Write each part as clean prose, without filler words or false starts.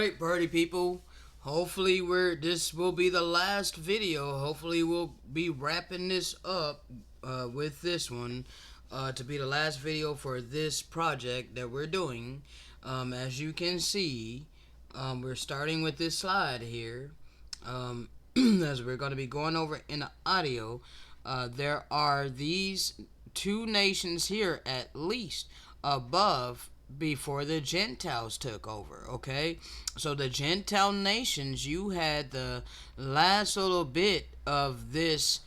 right, party people. Hopefully this will be the last video. Hopefully we'll be wrapping this up with this one to be the last video for this project that we're doing. As you can see, we're starting with this slide here. As we're going to be going over in the audio, there are these two nations here at least above before the Gentiles took over. Okay, so the Gentile nations, you had the last little bit of this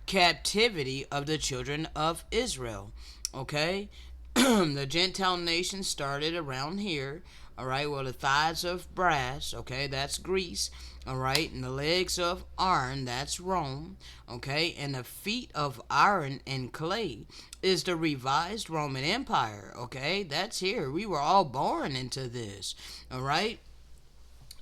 captivity of the children of Israel. Okay, the Gentile nation started around here. All right, well, the thighs of brass, okay, that's Greece. All right, and the legs of iron, that's Rome. Okay, and the feet of iron and clay is the revised Roman Empire. Okay, that's here. We were all born into this. All right,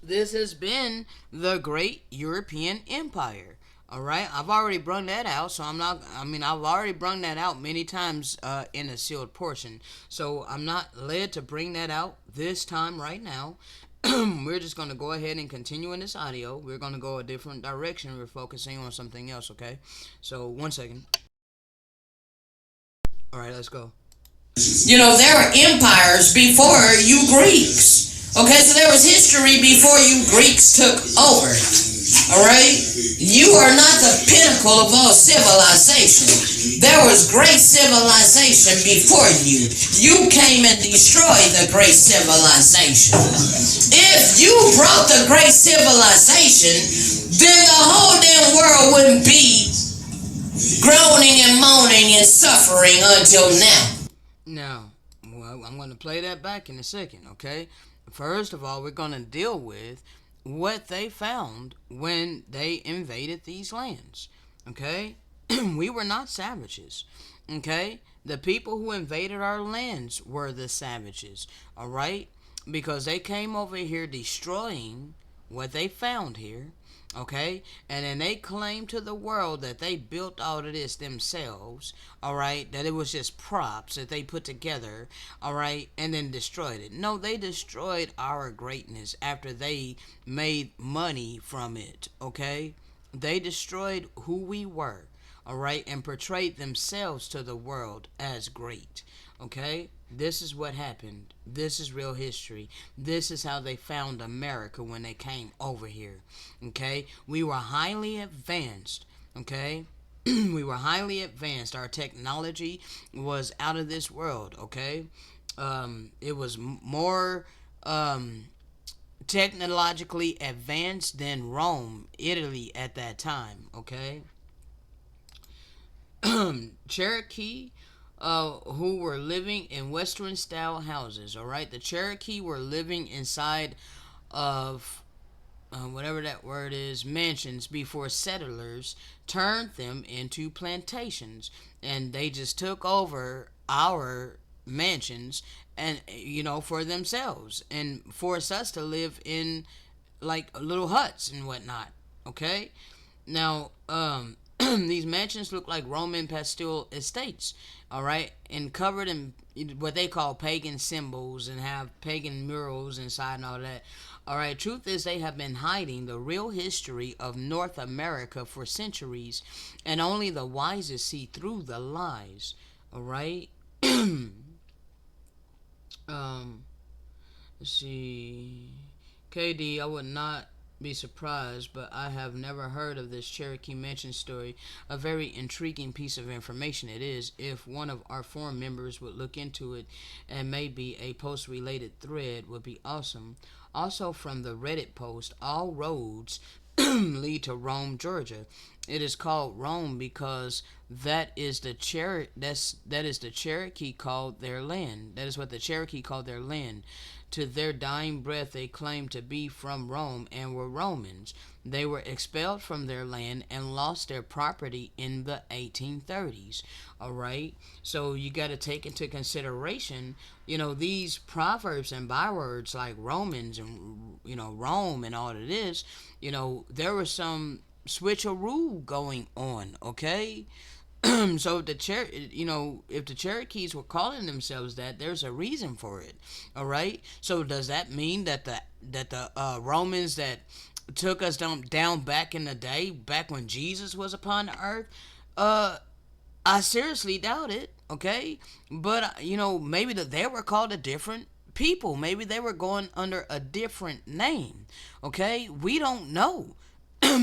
this has been the great European Empire. All right, I've already brung that out, so I've already brung that out many times in a sealed portion. So I'm not led to bring that out this time right now. We're just going to go ahead and continue in this audio. We're going to go a different direction. We're focusing on something else, okay? So, 1 second. All right, let's go. There were empires before you Greeks. Okay, so there was history before you Greeks took over. Alright? You are not the pinnacle of all civilization. There was great civilization before you. You came and destroyed the great civilization. If you brought the great civilization, then the whole damn world wouldn't be groaning and moaning and suffering until now. Now, well, I'm going to play that back in a second, okay? First of all, we're going to deal with what they found when they invaded these lands, okay? We were not savages, okay? The people who invaded our lands were the savages, all right? Because they came over here destroying what they found here, okay? And then they claimed to the world that they built all of this themselves, all right? That it was just props that they put together, all right? And then destroyed it. No, they destroyed our greatness after they made money from it, okay? They destroyed who we were, all right? And portrayed themselves to the world as great, okay? This is what happened. This is real history. This is how they found America when they came over here. Okay? We were highly advanced. Okay? We were highly advanced. Our technology was out of this world. Okay? It was more technologically advanced than Rome, Italy at that time. Okay? Cherokee who were living in Western style houses. All right, the Cherokee were living inside of whatever that word is, mansions, before settlers turned them into plantations, and they just took over our mansions and for themselves and forced us to live in like little huts and whatnot. Okay, now these mansions look like Roman pastoral estates, all right, and covered in what they call pagan symbols and have pagan murals inside and all that. All right, truth is they have been hiding the real history of North America for centuries, and only the wisest see through the lies. All right. Let's see. KD, I would not be surprised, but I have never heard of this Cherokee Mansion story. A very intriguing piece of information it is. If one of our forum members would look into it, and maybe a post-related thread would be awesome. Also, from the Reddit post, all roads lead to Rome, Georgia. It is called Rome because that is the Cherokee called their land. That is what the Cherokee called their land. To their dying breath, they claimed to be from Rome and were Romans. They were expelled from their land and lost their property in the 1830s. All right, so you got to take into consideration, these proverbs and bywords like Romans and Rome and all of this. There was some switcheroo going on. Okay. So if if the Cherokees were calling themselves that, there's a reason for it. All right. So does that mean that the Romans that took us down back in the day, back when Jesus was upon the earth? I seriously doubt it. Okay, but maybe that they were called a different people. Maybe they were going under a different name. Okay, we don't know.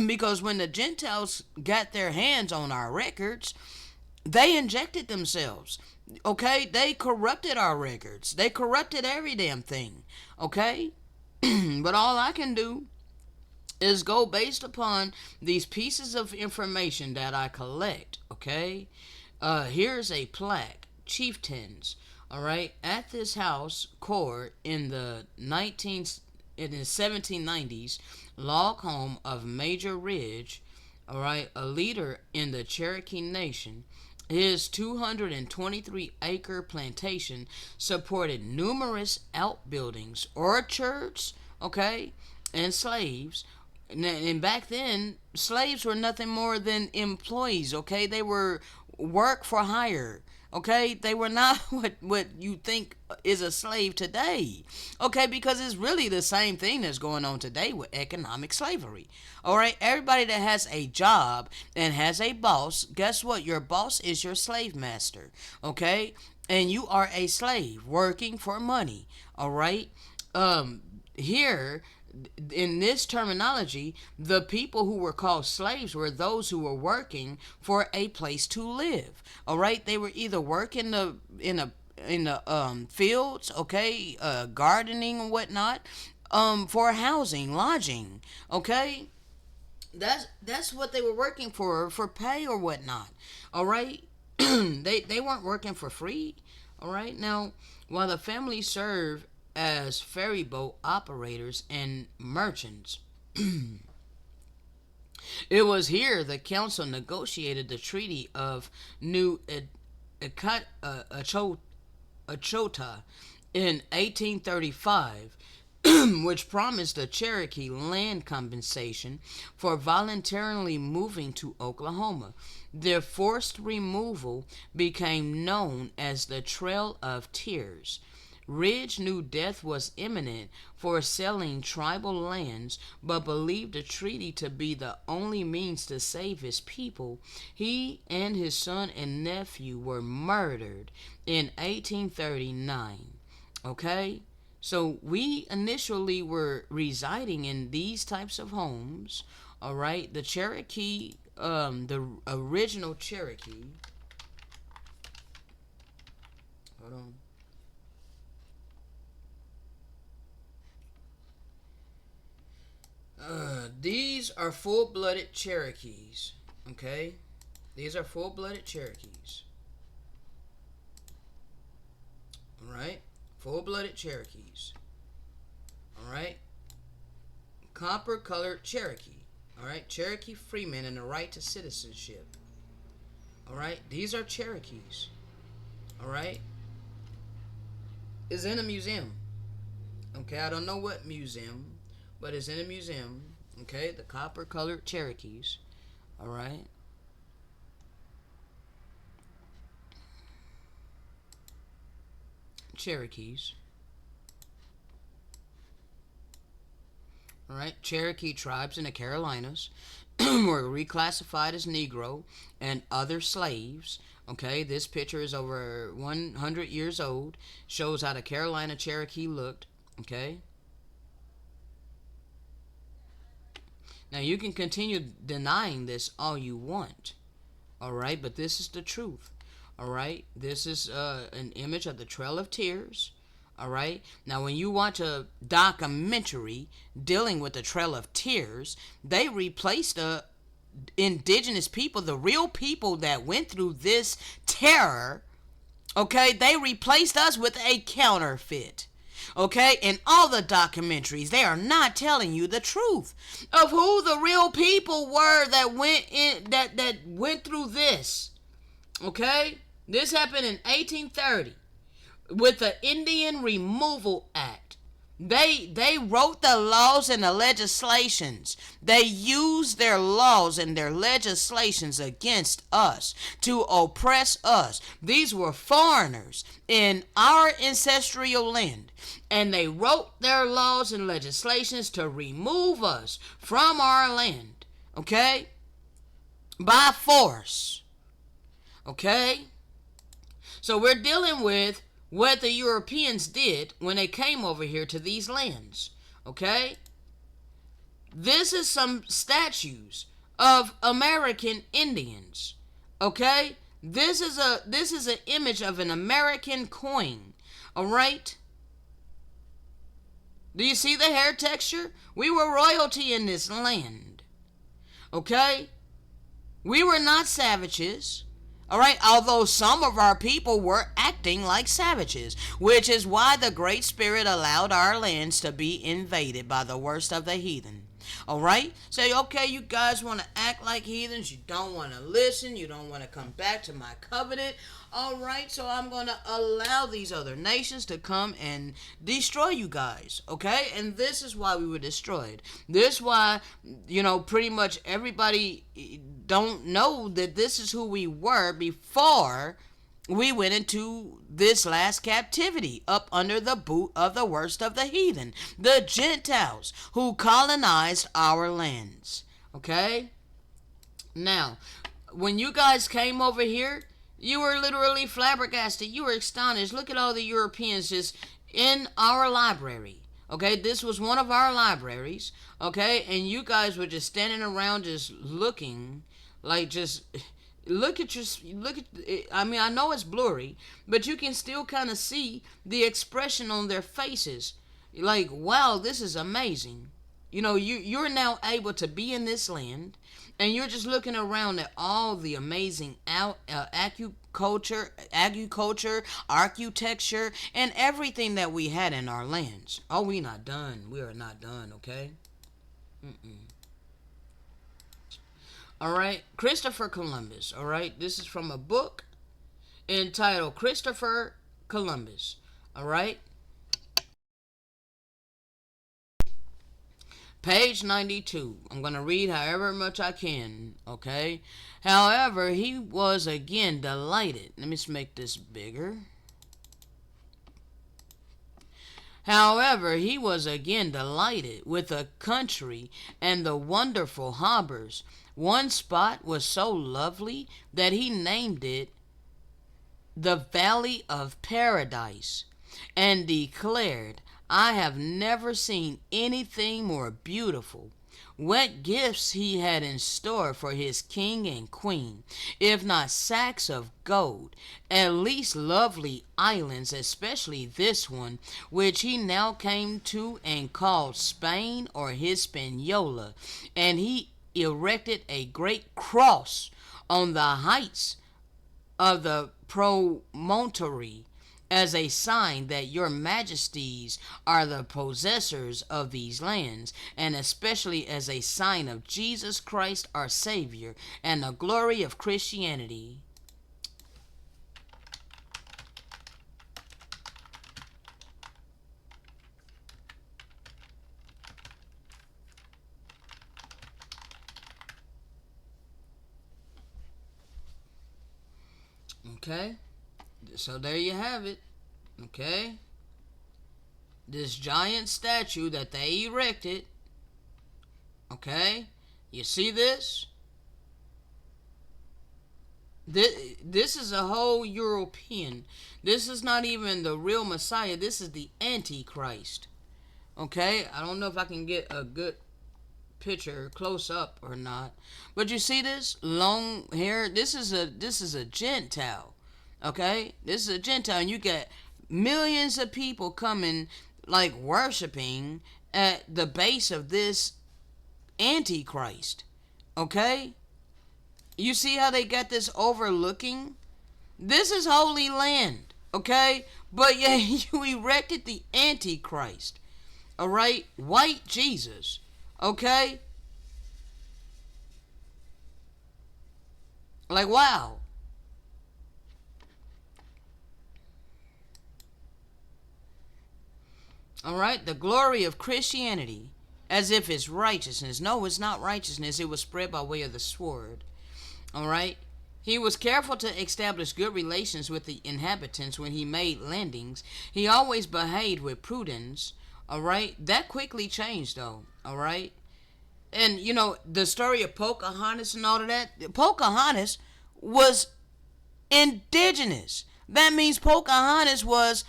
Because when the Gentiles got their hands on our records, they injected themselves. Okay, they corrupted our records. They corrupted every damn thing. Okay, but all I can do is go based upon these pieces of information that I collect. Okay, here's a plaque, chieftains. All right, at this house court in the 1790s, log home of Major Ridge. All right, a leader in the Cherokee Nation. His 223-acre plantation supported numerous outbuildings, orchards, okay, and slaves. And back then, slaves were nothing more than employees, okay? They were work for hire, okay? They were not what you think is a slave today, okay? Because it's really the same thing that's going on today with economic slavery, all right? Everybody that has a job and has a boss, guess what? Your boss is your slave master, okay? And you are a slave working for money, all right? Here in this terminology, the people who were called slaves were those who were working for a place to live. All right, they were either working in the fields, okay, gardening and whatnot, for housing, lodging. Okay, that's what they were working for pay or whatnot. All right, they weren't working for free. All right, now while the family served as ferry boat operators and merchants. It was here the council negotiated the Treaty of New Achota in 1835, which promised the Cherokee land compensation for voluntarily moving to Oklahoma. Their forced removal became known as the Trail of Tears. Ridge knew death was imminent for selling tribal lands, but believed the treaty to be the only means to save his people. He and his son and nephew were murdered in 1839. Okay? So we initially were residing in these types of homes. All right? The Cherokee, the original Cherokee. Hold on. These are full-blooded Cherokees. Okay? These are full-blooded Cherokees. Alright? Full-blooded Cherokees. Alright? Copper-colored Cherokee. Alright? Cherokee freemen and the right to citizenship. Alright? These are Cherokees. Alright? It's in a museum. Okay? I don't know what museum, but it's in a museum. Okay, the copper-colored Cherokees. All right. Cherokees. All right. Cherokee tribes in the Carolinas were reclassified as Negro and other slaves. Okay, this picture is over 100 years old. Shows how the Carolina Cherokee looked. Okay. Now, you can continue denying this all you want, all right? But this is the truth, all right? This is an image of the Trail of Tears, all right? Now, when you watch a documentary dealing with the Trail of Tears, they replaced the indigenous people, the real people that went through this terror, okay? They replaced us with a counterfeit. Okay, in all the documentaries, they are not telling you the truth of who the real people were that went through this. Okay, this happened in 1830 with the Indian Removal Act. They wrote the laws and the legislations. They used their laws and their legislations against us to oppress us. These were foreigners in our ancestral land, and they wrote their laws and legislations to remove us from our land, okay? By force, okay? So we're dealing with what the Europeans did when they came over here to these lands. Okay? This is some statues of American Indians. Okay? This is an image of an American coin. All right? Do you see the hair texture? We were royalty in this land. Okay? We were not savages. All right, although some of our people were acting like savages, which is why the Great Spirit allowed our lands to be invaded by the worst of the heathen. All right, say, okay, you guys want to act like heathens, you don't want to listen, you don't want to come back to my covenant. All right, so I'm going to allow these other nations to come and destroy you guys, okay? And this is why we were destroyed. This is why, pretty much everybody don't know that this is who we were before we went into this last captivity up under the boot of the worst of the heathen, the Gentiles who colonized our lands. Okay? Now, when you guys came over here, you were literally flabbergasted. You were astonished. Look at all the Europeans just in our library. Okay, this was one of our libraries. Okay, and you guys were just standing around just looking like just look at I mean, I know it's blurry, but you can still kind of see the expression on their faces. Like, wow, this is amazing. You're now able to be in this land, and you're just looking around at all the amazing agriculture, architecture, and everything that we had in our lands. Oh, we not done. We are not done, okay? All right, Christopher Columbus. All right, this is from a book entitled Christopher Columbus. All right, page 92. I'm going to read however much I can. Okay, however, he was again delighted. Let me just make this bigger. However, he was again delighted with the country and the wonderful harbors. One spot was so lovely that he named it the Valley of Paradise, and declared, I have never seen anything more beautiful. What gifts he had in store for his king and queen, if not sacks of gold, at least lovely islands, especially this one, which he now came to and called Spain or Hispaniola, and he erected a great cross on the heights of the promontory as a sign that your majesties are the possessors of these lands, and especially as a sign of Jesus Christ our Savior and the glory of Christianity. Okay, so there you have it. Okay, this giant statue that they erected. Okay, you see this? This is a whole European. This is not even the real Messiah. This is the Antichrist. Okay, I don't know if I can get a good picture close up or not, but you see this long hair. This is a Gentile. Okay, this is a Gentile, and you get millions of people coming, like worshiping at the base of this Antichrist. Okay, you see how they got this overlooking? This is Holy Land. Okay, but yeah, you erected the Antichrist. All right, white Jesus. Okay, like wow. All right, the glory of Christianity, as if it's righteousness. No, it's not righteousness. It was spread by way of the sword. All right. He was careful to establish good relations with the inhabitants when he made landings. He always behaved with prudence. All right. That quickly changed, though. All right. And you know the story of Pocahontas and all of that. Pocahontas was indigenous. That means Pocahontas was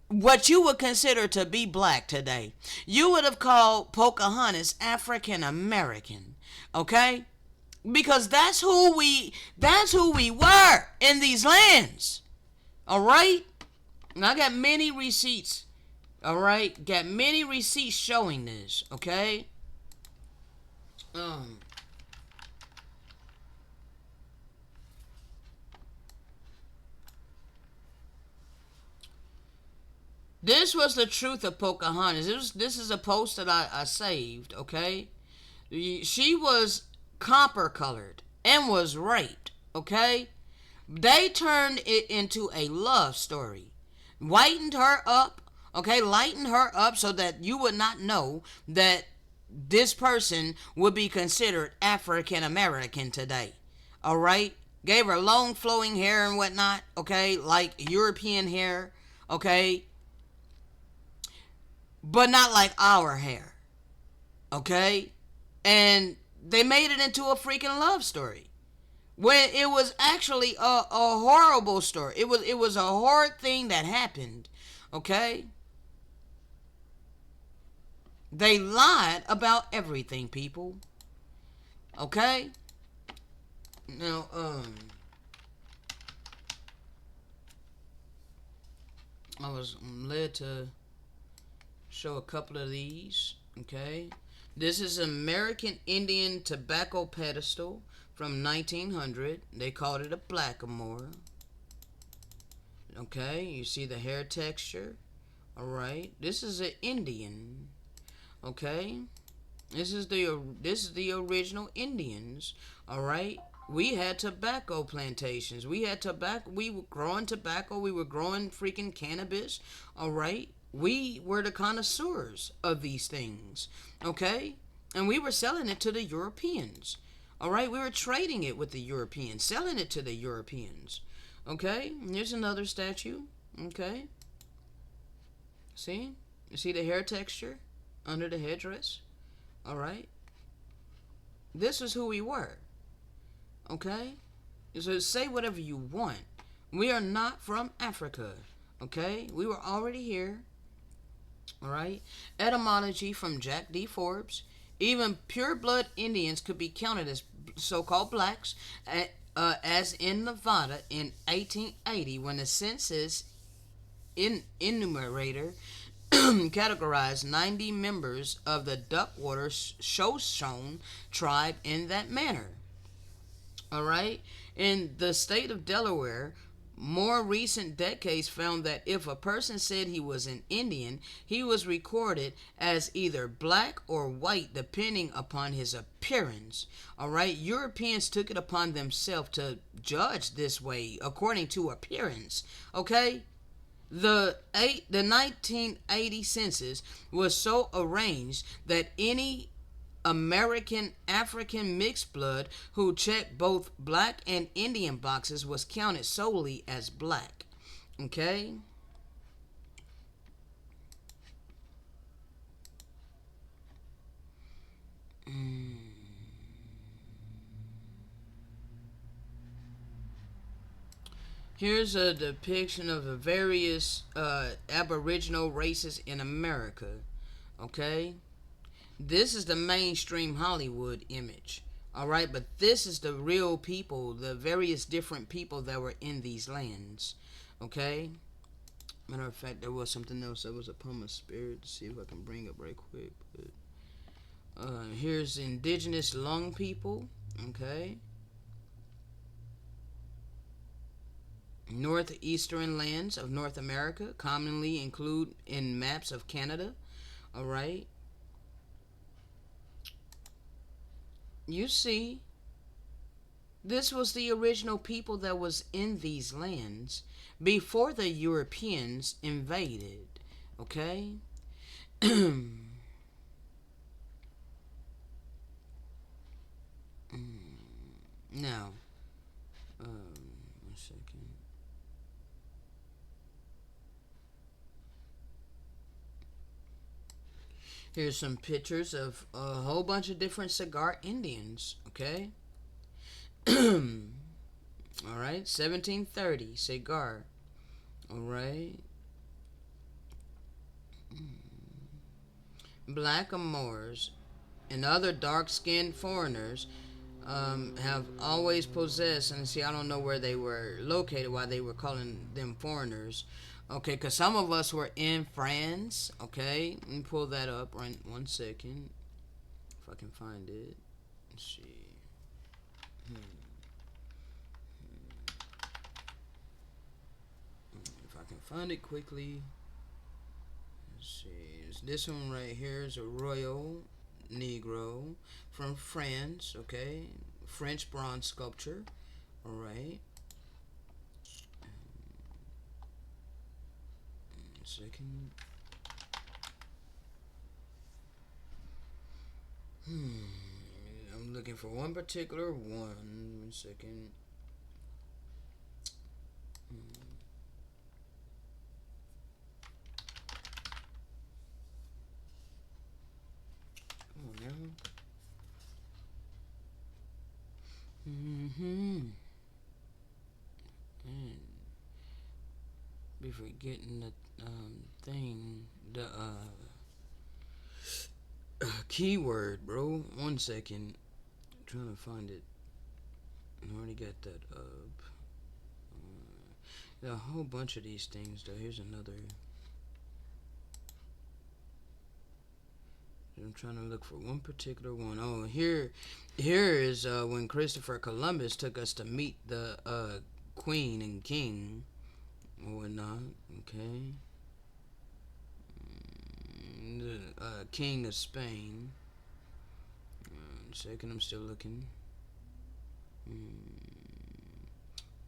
what you would consider to be black today. You would have called Pocahontas African American. Okay? Because that's who we were in these lands. All right? And I got many receipts. All right? Got many receipts showing this, okay? Um This was the truth of Pocahontas. This is a post that I saved, okay? She was copper colored and was raped, okay? They turned it into a love story. Whitened her up, okay? Lightened her up so that you would not know that this person would be considered African American today. All right? Gave her long flowing hair and whatnot, okay? Like European hair, okay? But not like our hair, okay? And they made it into a freaking love story when it was actually a horrible story. It was a horrid thing that happened, okay? They lied about everything, people, okay? Now, I was led to show a couple of these, okay? This is American Indian tobacco pedestal from 1900. They called it a blackamoor. Okay, you see the hair texture. All right, this is an Indian. Okay, this is the original Indians. All right, we had tobacco plantations. We had tobacco. We were growing tobacco. We were growing freaking cannabis. All right, we were the connoisseurs of these things, okay? And we were selling it to the Europeans, all right? We were trading it with the Europeans, selling it to the Europeans, okay? And here's another statue, okay? See? You see the hair texture under the headdress, all right? This is who we were, okay? So say whatever you want. We are not from Africa, okay? We were already here. All right. Etymology from Jack D. Forbes. Even pure-blood Indians could be counted as so-called blacks, as in Nevada in 1880 when the census enumerator categorized 90 members of the Duckwater Shoshone tribe in that manner. All right. In the state of Delaware, more recent decades found that if a person said he was an Indian, he was recorded as either black or white depending upon his appearance. All right, Europeans took it upon themselves to judge this way according to appearance. Okay? The 1980 census was so arranged that any American African mixed blood who checked both black and Indian boxes was counted solely as black. Okay? Here's a depiction of the various Aboriginal races in America. Okay? This is the mainstream Hollywood image. All right, but this is the real people, the various different people that were in these lands. Okay? Matter of fact, there was something else that was upon my spirit. To see if I can bring up right quick. But here's indigenous Lung people. Okay? Northeastern lands of North America commonly include in maps of Canada. All right? You see, this was the original people that was in these lands before the Europeans invaded. Okay? Now, one second. Here's some pictures of a whole bunch of different cigar Indians. Okay. All right. 1730 cigar. All right. Blackamoors and other dark-skinned foreigners have always possessed, and see, I don't know where they were located, why they were calling them foreigners. Okay, because some of us were in France. Okay, let me pull that up right 1 second, if I can find it. Let's see. If I can find it quickly. Let's see. This one right here is a Royal Negro from France. Okay, French bronze sculpture. All right. 1 second. I'm looking for one particular one. 1 second. Come on now. And be forgetting the thing, the keyword, bro. 1 second. I'm trying to find it. I already got that up. A whole bunch of these things, though. Here's another. I'm trying to look for one particular one. Oh, here is when Christopher Columbus took us to meet the Queen and King or whatnot. Okay, the King of Spain. 1 second, I'm still looking.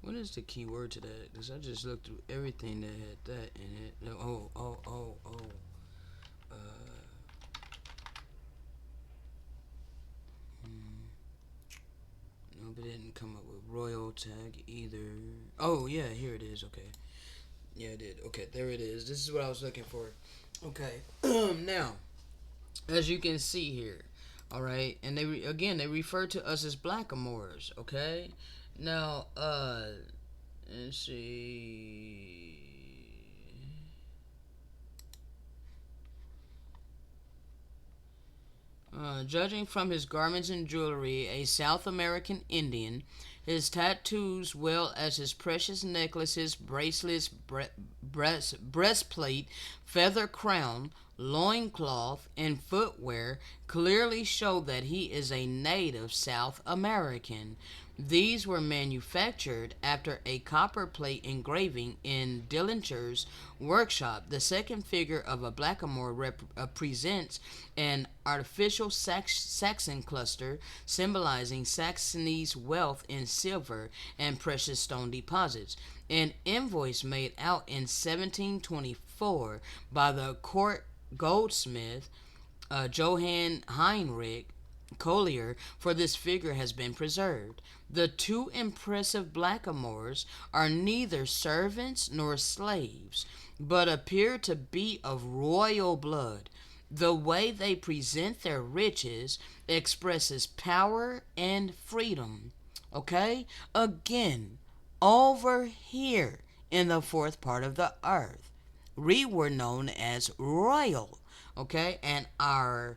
What is the key word to that? Because I just looked through everything that had that in it. Oh. No, but it didn't come up with royal tag either. Oh, yeah, here it is. Okay. Yeah, it did. Okay, there it is. This is what I was looking for. Okay. Now, as you can see here, all right, and they they refer to us as blackamoors. Okay. Now, let's see. Judging from his garments and jewelry, a South American Indian, his tattoos, well as his precious necklaces, bracelets, breastplate, feather crown, loincloth, and footwear, clearly show that he is a native South American. These were manufactured after a copperplate engraving in Dillinger's workshop. The second figure of a blackamoor presents an artificial Saxon cluster symbolizing Saxony's wealth in silver and precious stone deposits. An invoice made out in 1724 by the court goldsmith Johann Heinrich Collier for this figure has been preserved. The two impressive blackamoors are neither servants nor slaves, but appear to be of royal blood. The way they present their riches expresses power and freedom. Okay? Again, over here in the fourth part of the earth, we were known as royal. Okay? And our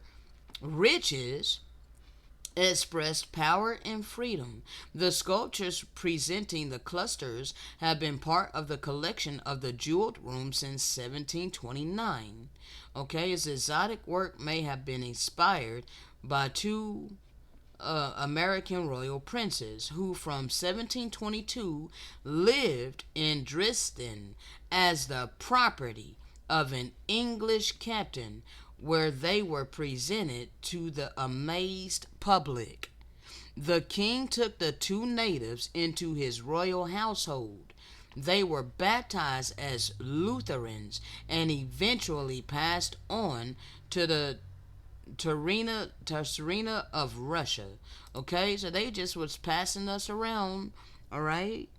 riches expressed power and freedom. The sculptures presenting the clusters have been part of the collection of the Jeweled Room since 1729. Okay, his exotic work may have been inspired by two American royal princes who from 1722 lived in Dresden as the property of an English captain, where they were presented to the amazed public. The king took the two natives into his royal household. they were baptized as Lutherans and eventually passed on to the Tsarina of Russia. Okay, so they just was passing us around. All right.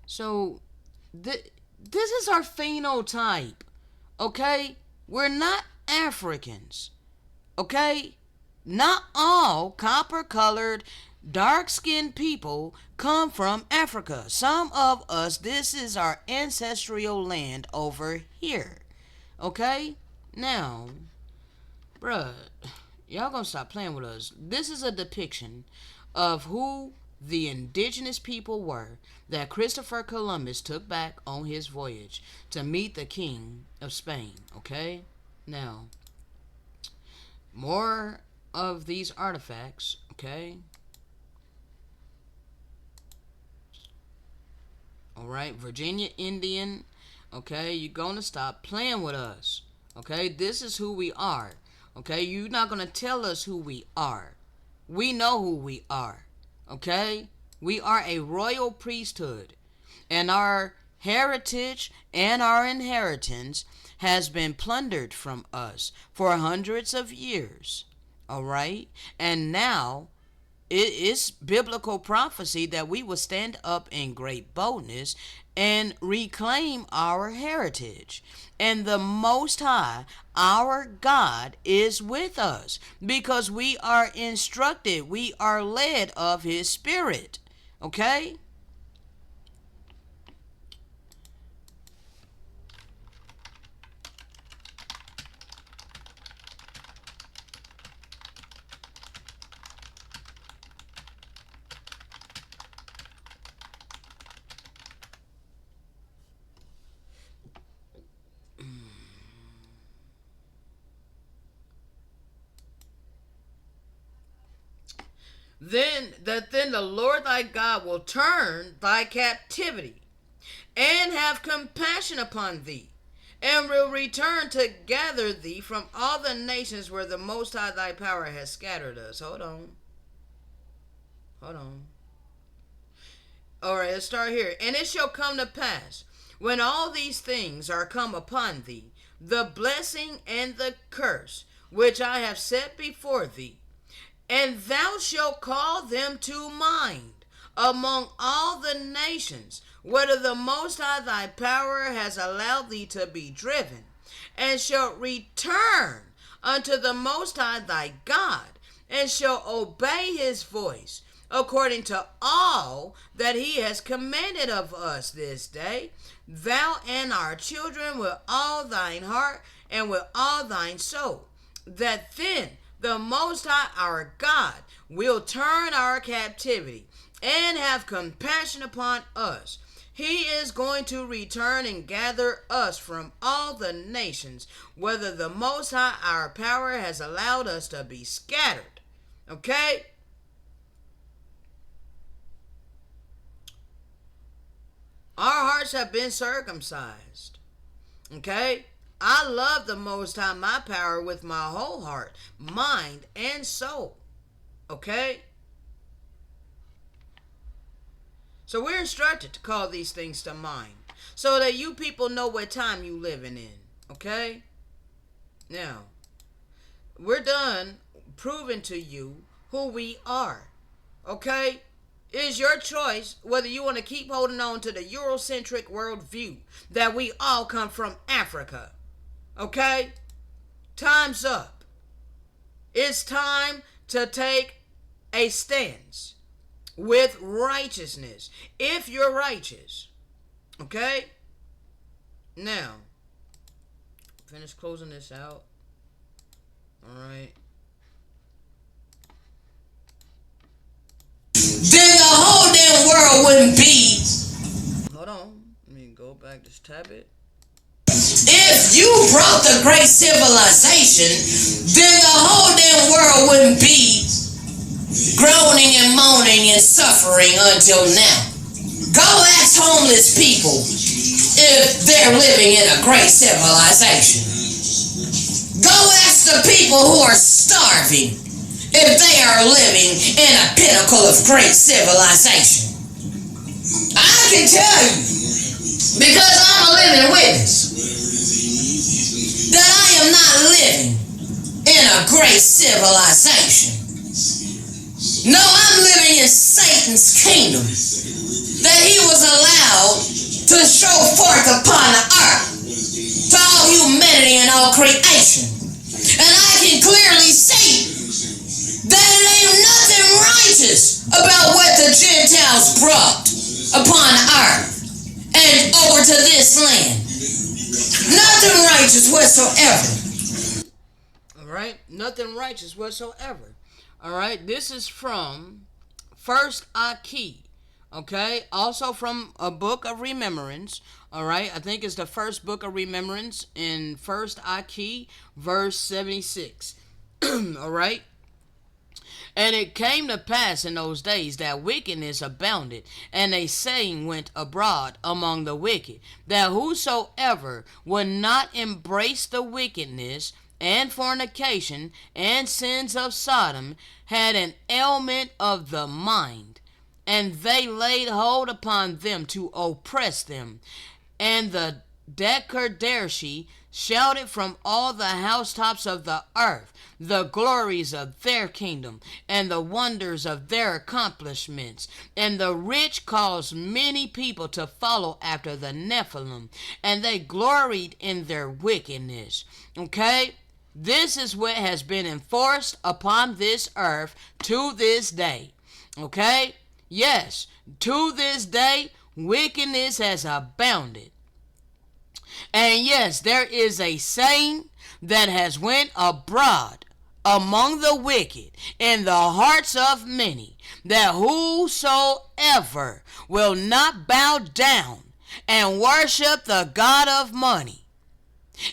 So this is our phenotype. Okay, we're not Africans. Okay, not all copper-colored, dark-skinned people come from Africa. Some of us, this is our ancestral land over here. Okay, now, bruh, y'all gonna stop playing with us. This is a depiction of who the indigenous people were that Christopher Columbus took back on his voyage to meet the King of Spain. Okay, now, more of these artifacts. Okay, all right, Virginia Indian. Okay, you're gonna stop playing with us. Okay, this is who we are. Okay, you're not gonna tell us who we are. We know who we are. Okay, we are a royal priesthood, and our heritage and our inheritance has been plundered from us for hundreds of years. All right, and now it is biblical prophecy that we will stand up in great boldness and reclaim our heritage. And the Most High, our God, is with us because we are instructed, we are led of His Spirit. Okay? Then the Lord thy God will turn thy captivity and have compassion upon thee, and will return to gather thee from all the nations where the Most High thy power has scattered us. Hold on. All right, let's start here. And it shall come to pass, when all these things are come upon thee, the blessing and the curse which I have set before thee, and thou shalt call them to mind among all the nations, whether the Most High thy power has allowed thee to be driven, and shalt return unto the Most High thy God, and shalt obey his voice, according to all that he has commanded of us this day, thou and our children with all thine heart and with all thine soul, that then the Most High our God will turn our captivity and have compassion upon us. He is going to return and gather us from all the nations, whether the Most High our power has allowed us to be scattered. Okay? Our hearts have been circumcised. Okay? I love the Most High, my power, with my whole heart, mind, and soul. Okay? So we're instructed to call these things to mind, so that you people know what time you living in. Okay? Now, we're done proving to you who we are. Okay? It's your choice whether you want to keep holding on to the Eurocentric worldview that we all come from Africa. Okay? Time's up. It's time to take a stance with righteousness, if you're righteous. Okay? Now, finish closing this out. Alright. Then the whole damn world wouldn't be. Hold on. Let me go back, just tap it. If you brought the great civilization, then the whole damn world wouldn't be groaning and moaning and suffering until now. Go ask homeless people if they're living in a great civilization. Go ask the people who are starving if they are living in a pinnacle of great civilization. I can tell you, because I'm a living witness, that I am not living in a great civilization. No, I'm living in Satan's kingdom that he was allowed to show forth upon the earth to all humanity and all creation. And I can clearly see that it ain't nothing righteous about what the Gentiles brought upon earth and over to this land. Nothing righteous whatsoever. Alright? Nothing righteous whatsoever. Alright? This is from First Aki. Okay? Also from a book of remembrance. Alright? I think it's the first book of remembrance in First Aki, verse 76. Alright? And it came to pass in those days that wickedness abounded, and a saying went abroad among the wicked, that whosoever would not embrace the wickedness and fornication and sins of Sodom had an ailment of the mind, and they laid hold upon them to oppress them. And the Dekerdershi shouted from all the housetops of the earth the glories of their kingdom and the wonders of their accomplishments. And the rich caused many people to follow after the Nephilim, and they gloried in their wickedness. Okay? This is what has been enforced upon this earth to this day. Okay? Yes, to this day, wickedness has abounded. And yes, there is a saying that has went abroad among the wicked in the hearts of many, that whosoever will not bow down and worship the God of money,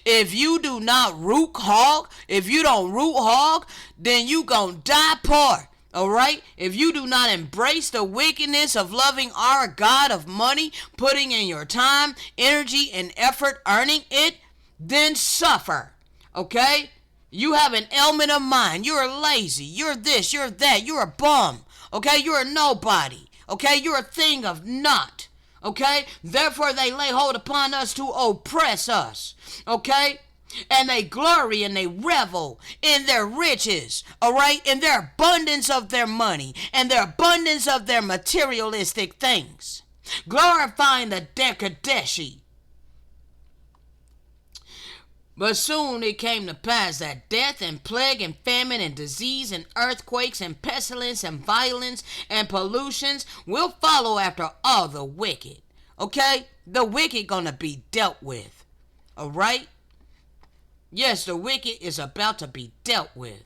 if you do not root hog, if you don't root hog, then you gonna die poor. Alright? If you do not embrace the wickedness of loving our God of money, putting in your time, energy, and effort earning it, then suffer. Okay? You have an ailment of mind. You're lazy. You're this. You're that. You're a bum. Okay? You're a nobody. Okay? You're a thing of naught. Okay? Therefore they lay hold upon us to oppress us. Okay? And they glory and they revel in their riches, all right, in their abundance of their money and their abundance of their materialistic things, glorifying the Dekadeshi. But soon it came to pass that death and plague and famine and disease and earthquakes and pestilence and violence and pollutions will follow after all the wicked. Okay? The wicked gonna be dealt with. All right? Yes, the wicked is about to be dealt with.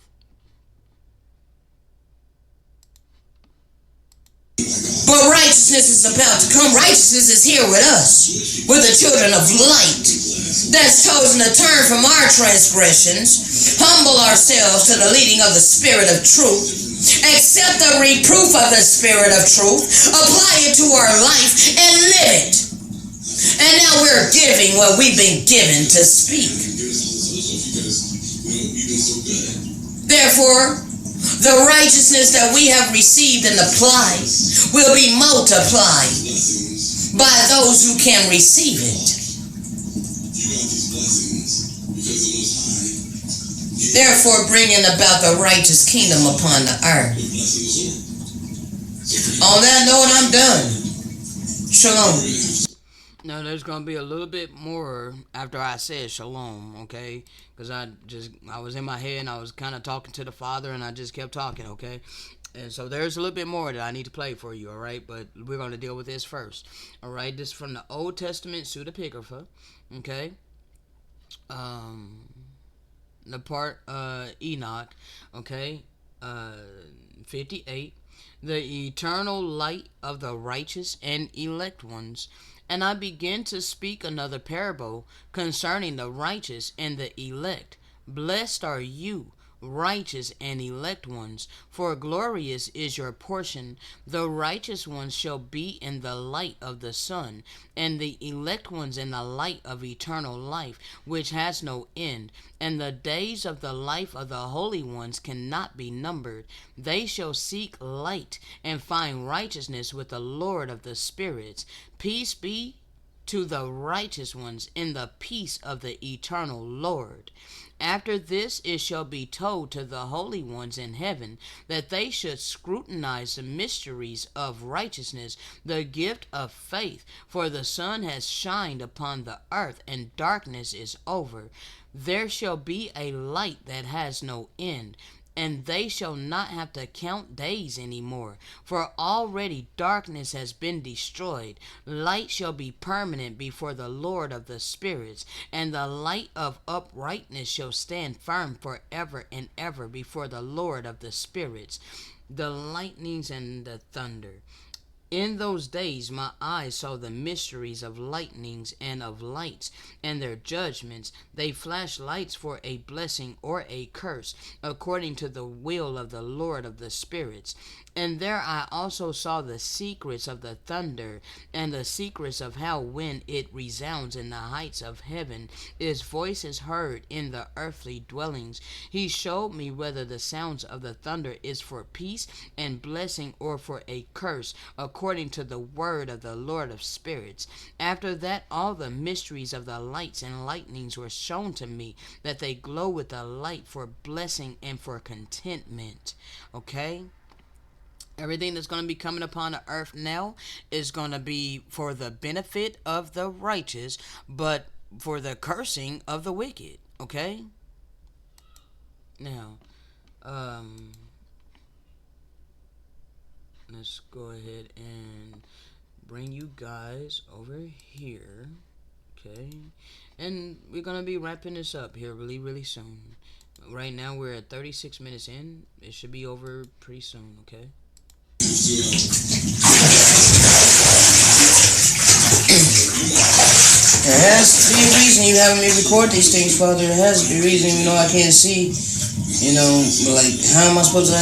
But righteousness is about to come. Righteousness is here with us, with the children of light, that's chosen to turn from our transgressions, humble ourselves to the leading of the Spirit of truth, accept the reproof of the Spirit of truth, apply it to our life, and live it. And now we're giving what we've been given to speak. Therefore, the righteousness that we have received and applied will be multiplied by those who can receive it. Therefore, bringing about the righteous kingdom upon the earth. On that note, I'm done. Shalom. Now, there's going to be a little bit more after I said shalom, okay? Because I was in my head and I was kind of talking to the Father and I just kept talking, okay? And so there's a little bit more that I need to play for you, all right? But we're going to deal with this first, all right? This is from the Old Testament pseudepigrapha, okay? The part Enoch, okay? 58. The eternal light of the righteous and elect ones. And I begin to speak another parable concerning the righteous and the elect. Blessed are you, righteous and elect ones. For glorious is your portion. The righteous ones shall be in the light of the sun, and the elect ones in the light of eternal life, which has no end. And the days of the life of the holy ones cannot be numbered. They shall seek light and find righteousness with the Lord of the spirits. Peace be to the righteous ones in the peace of the eternal Lord. After this it shall be told to the holy ones in heaven that they should scrutinize the mysteries of righteousness, the gift of faith, for the sun has shined upon the earth, and darkness is over. There shall be a light that has no end, and they shall not have to count days any more, for already darkness has been destroyed. Light shall be permanent before the Lord of the spirits, and the light of uprightness shall stand firm forever and ever before the Lord of the spirits. The lightnings and the thunder. In those days my eyes saw the mysteries of lightnings and of lights, and their judgments. They flash lights for a blessing or a curse, according to the will of the Lord of the spirits. And there I also saw the secrets of the thunder, and the secrets of how when it resounds in the heights of heaven, its voice is heard in the earthly dwellings. He showed me whether the sounds of the thunder is for peace and blessing or for a curse, according to the word of the Lord of spirits. After that all the mysteries of the lights and lightnings were shown to me, that they glow with the light for blessing and for contentment. Okay? Everything that's going to be coming upon the earth now is going to be for the benefit of the righteous, but for the cursing of the wicked. Okay? Now, let's go ahead and bring you guys over here. Okay? And we're going to be wrapping this up here really, really soon. Right now we're at 36 minutes in. It should be over pretty soon, okay? There has to be a reason you having me record these things, Father. There has to be a reason, even though I can't see. Like, how am I supposed to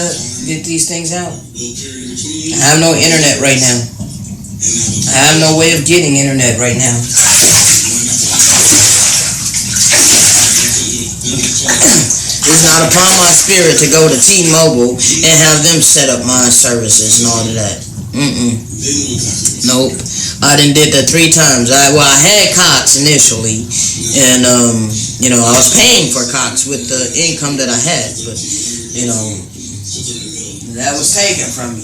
get these things out? I have no internet right now. I have no way of getting internet right now. It's not upon my spirit to go to T-Mobile and have them set up my services and all of that. Nope. I done did that 3 times. I had Cox initially, and I was paying for Cox with the income that I had, but that was taken from me.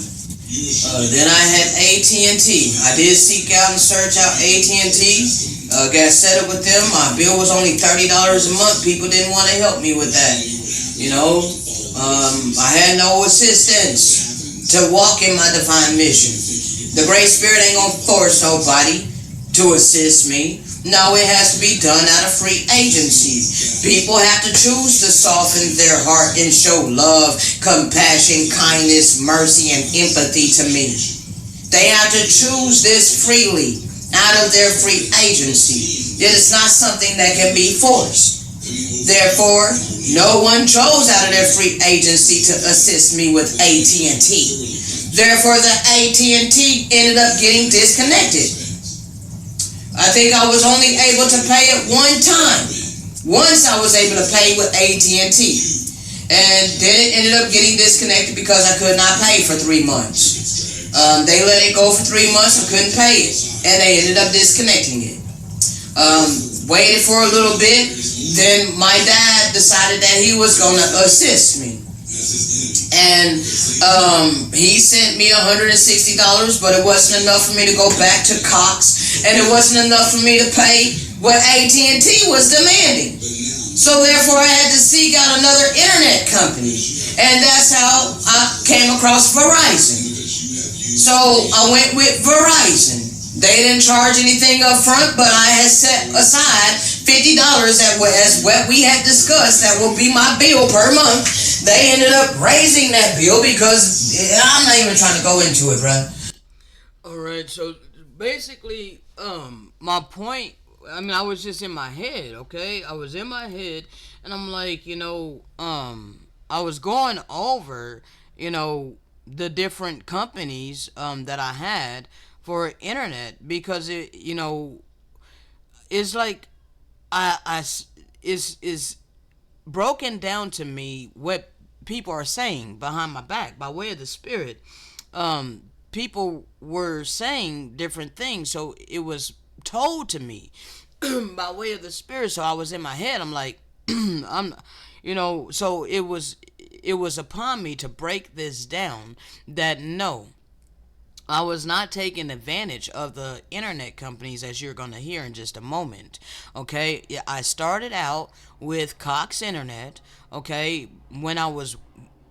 Then I had AT&T. I did seek out and search out AT&T. Got set up with them. My bill was only $30 a month. People didn't want to help me with that. I had no assistance to walk in my divine mission. The Great Spirit ain't gonna force nobody to assist me. No, it has to be done out of free agency. People have to choose to soften their heart and show love, compassion, kindness, mercy, and empathy to me. They have to choose this freely out of their free agency. It is not something that can be forced. Therefore, no one chose out of their free agency to assist me with AT&T. Therefore, the AT&T ended up getting disconnected. I think I was only able to pay it one time. Once I was able to pay with AT&T. And then it ended up getting disconnected because I could not pay for 3 months. They let it go for 3 months. I couldn't pay it. And they ended up disconnecting it. Waited for a little bit. Then my dad decided that he was going to assist me. And he sent me $160, but it wasn't enough for me to go back to Cox, and it wasn't enough for me to pay what AT&T was demanding. So therefore I had to seek out another internet company, and that's how I came across Verizon. So I went with Verizon. They didn't charge anything up front, but I had set aside $50 as what we had discussed that will be my bill per month. They ended up raising that bill because I'm not even trying to go into it, bro. Alright, so basically, my point, I was just in my head, okay? I was in my head, and I'm like, I was going over, you know, the different companies that I had for internet, because it, it's like I is broken down to me what people are saying behind my back by way of the spirit. People were saying different things, so it was told to me by way of the spirit. So I was in my head. I'm like, I'm, So it was upon me to break this down. That no, I was not taking advantage of the internet companies, as you're going to hear in just a moment. Okay, yeah, I started out with Cox Internet. Okay, when I was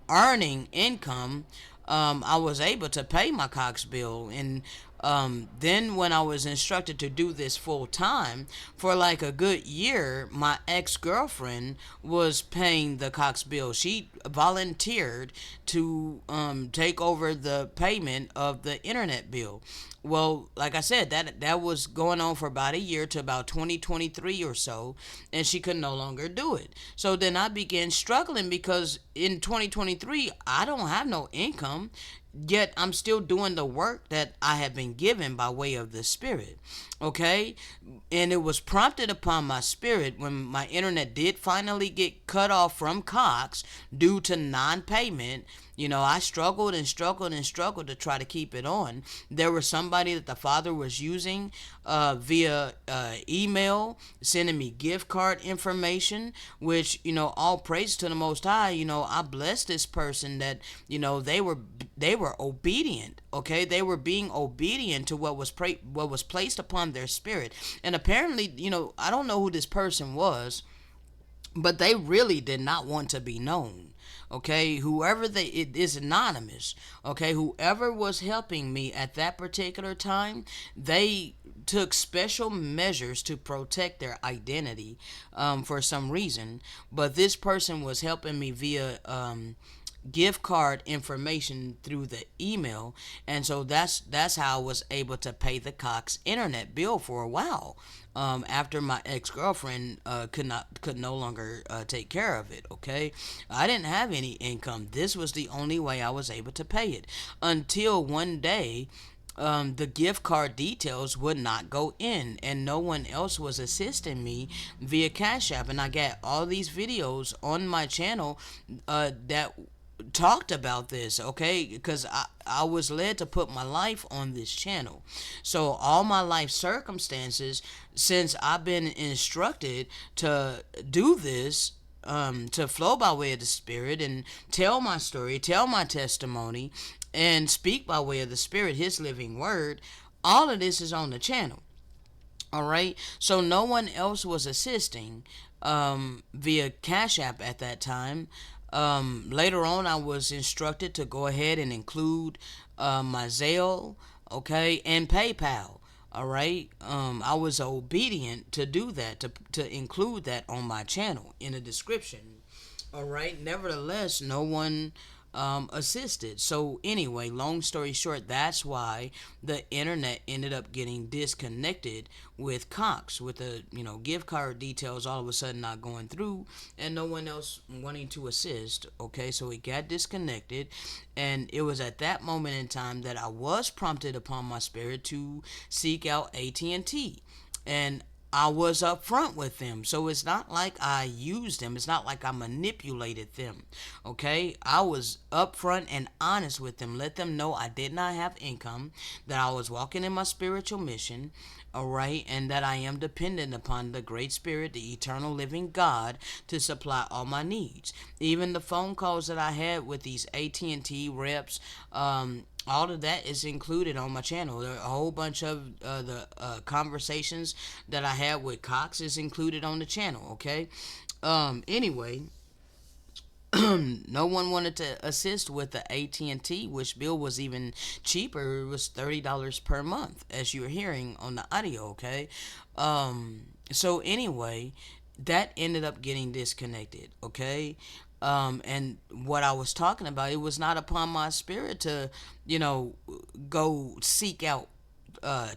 earning income, I was able to pay my Cox bill. And then when I was instructed to do this full time for like a good year, my ex girlfriend was paying the Cox bill. She volunteered to take over the payment of the internet bill. Well, like I said, that was going on for about a year to about 2023 or so, and she could no longer do it. So then I began struggling because in 2023 I don't have no income, yet I'm still doing the work that I have been given by way of the Spirit. Okay? And it was prompted upon my spirit when my internet did finally get cut off from Cox due to non payment. I struggled and struggled and struggled to try to keep it on. There was somebody that the father was using via email, sending me gift card information, which, all praise to the Most High. I blessed this person that, they were obedient. Okay, they were being obedient to what was placed upon their spirit, and apparently, I don't know who this person was, but they really did not want to be known. Okay, whoever it is anonymous. Okay, whoever was helping me at that particular time, they took special measures to protect their identity for some reason. But this person was helping me via gift card information through the email, and so that's how I was able to pay the Cox internet bill for a while. After my ex girlfriend could no longer take care of it. Okay, I didn't have any income. This was the only way I was able to pay it until one day. The gift card details would not go in, and no one else was assisting me via Cash App. And I got all these videos on my channel that talked about this, okay, because I was led to put my life on this channel. So all my life circumstances, since I've been instructed to do this, to flow by way of the Spirit and tell my story, tell my testimony, and speak by way of the Spirit, His living word, all of this is on the channel. All right, so no one else was assisting via Cash App at that time. Later on, I was instructed to go ahead and include my Zelle, okay, and PayPal. All right, I was obedient to do that, to include that on my channel in the description. All right, nevertheless, no one assisted. So anyway, long story short, that's why the internet ended up getting disconnected with Cox, with the gift card details all of a sudden not going through, and no one else wanting to assist. Okay, so it got disconnected, and it was at that moment in time that I was prompted upon my spirit to seek out AT&T, and I was upfront with them. So it's not like I used them. It's not like I manipulated them. Okay? I was upfront and honest with them. Let them know I did not have income, that I was walking in my spiritual mission, all right, and that I am dependent upon the Great Spirit, the eternal living God, to supply all my needs. Even the phone calls that I had with these AT&T reps, all of that is included on my channel. There are a whole bunch of the conversations that I had with Cox is included on the channel. Okay. Anyway, no one wanted to assist with the AT&T, which bill was even cheaper. It was $30 per month, as you're hearing on the audio. Okay. So anyway, that ended up getting disconnected. Okay. And what I was talking about, it was not upon my spirit to, go seek out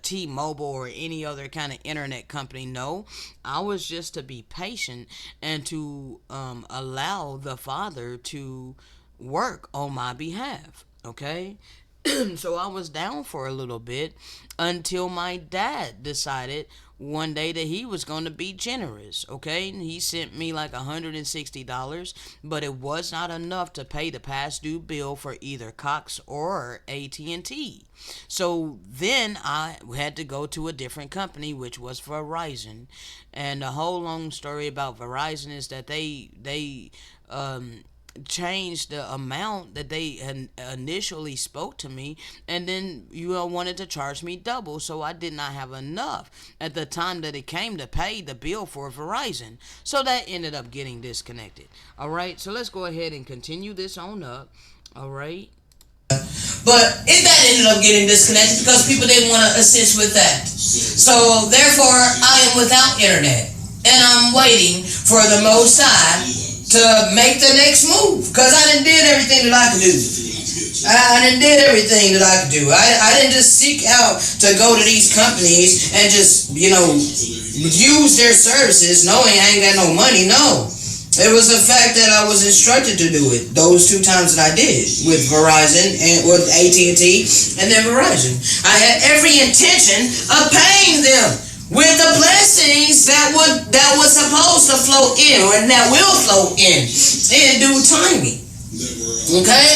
T-Mobile or any other kind of internet company. No, I was just to be patient and to allow the Father to work on my behalf. Okay, so I was down for a little bit until my dad decided one day that he was going to be generous. Okay, and he sent me like $160, but it was not enough to pay the past due bill for either Cox or AT&T. So then I had to go to a different company, which was Verizon. And the whole long story about Verizon is that they changed the amount that they initially spoke to me, and then you all wanted to charge me double, so I did not have enough at the time that it came to pay the bill for Verizon, so that ended up getting disconnected. All right, so let's go ahead and continue this on up. All right. But that ended up getting disconnected because people didn't want to assist with that. So therefore, I am without internet, and I'm waiting for the Most High to make the next move because I done did everything that I could do. I done did everything that I could do. I didn't just seek out to go to these companies and just, use their services knowing I ain't got no money. No. It was the fact that I was instructed to do it those 2 times that I did with Verizon and with AT&T and then Verizon. I had every intention of paying them with the blessings that was supposed to flow in, or that will flow in due timing. Okay?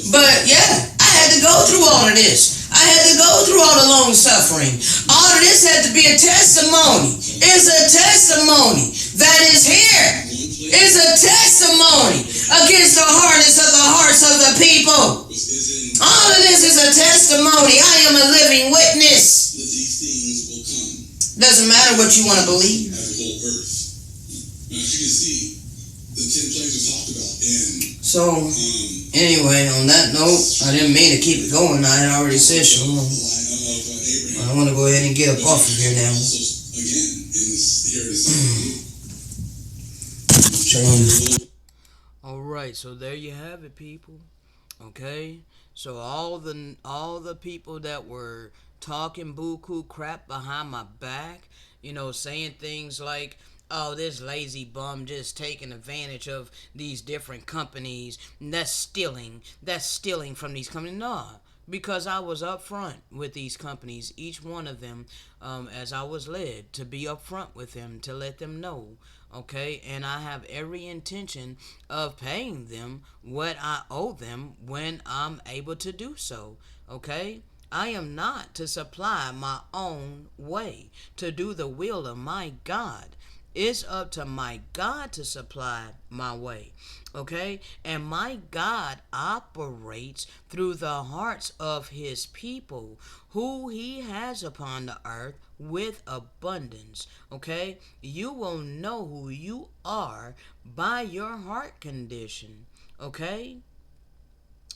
But yeah, I had to go through all of this. I had to go through all the long suffering. All of this had to be a testimony. It's a testimony that is here. It's a testimony against the hardness of the hearts of the people. All of this is a testimony. I am a living witness. Doesn't matter what you want to believe. So, anyway, on that note, I didn't mean to keep it going. I had already said shalom. I want to go ahead and get up off of here now. Shalom. All right, so there you have it, people. Okay, so all the people that were talking buku crap behind my back, saying things like, "Oh, this lazy bum just taking advantage of these different companies. And that's stealing. That's stealing from these companies." No, because I was upfront with these companies, each one of them, as I was led to be upfront with them to let them know. Okay, and I have every intention of paying them what I owe them when I'm able to do so. Okay, I am not to supply my own way to do the will of my God. It's up to my God to supply my way. Okay? And my God operates through the hearts of his people who he has upon the earth with abundance. Okay? You will know who you are by your heart condition. Okay?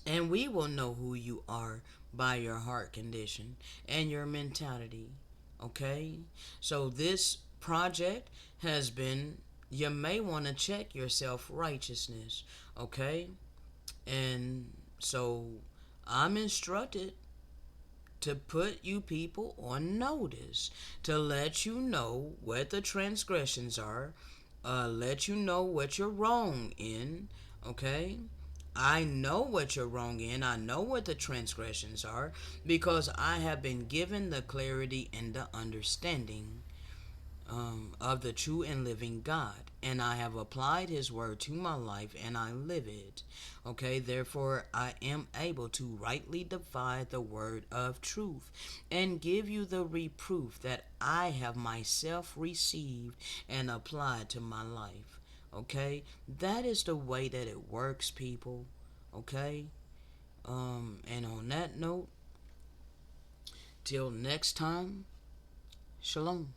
And we will know who you are by your heart condition and your mentality. Okay? So this project has been, you may want to check your self righteousness. Okay? And so I'm instructed to put you people on notice, to let you know what the transgressions are, let you know what you're wrong in. Okay? I know what you're wrong in. I know what the transgressions are because I have been given the clarity and the understanding of the true and living God. And I have applied his word to my life and I live it. Okay, therefore I am able to rightly divide the word of truth and give you the reproof that I have myself received and applied to my life. Okay, that is the way that it works, people. Okay, and on that note, till next time, shalom.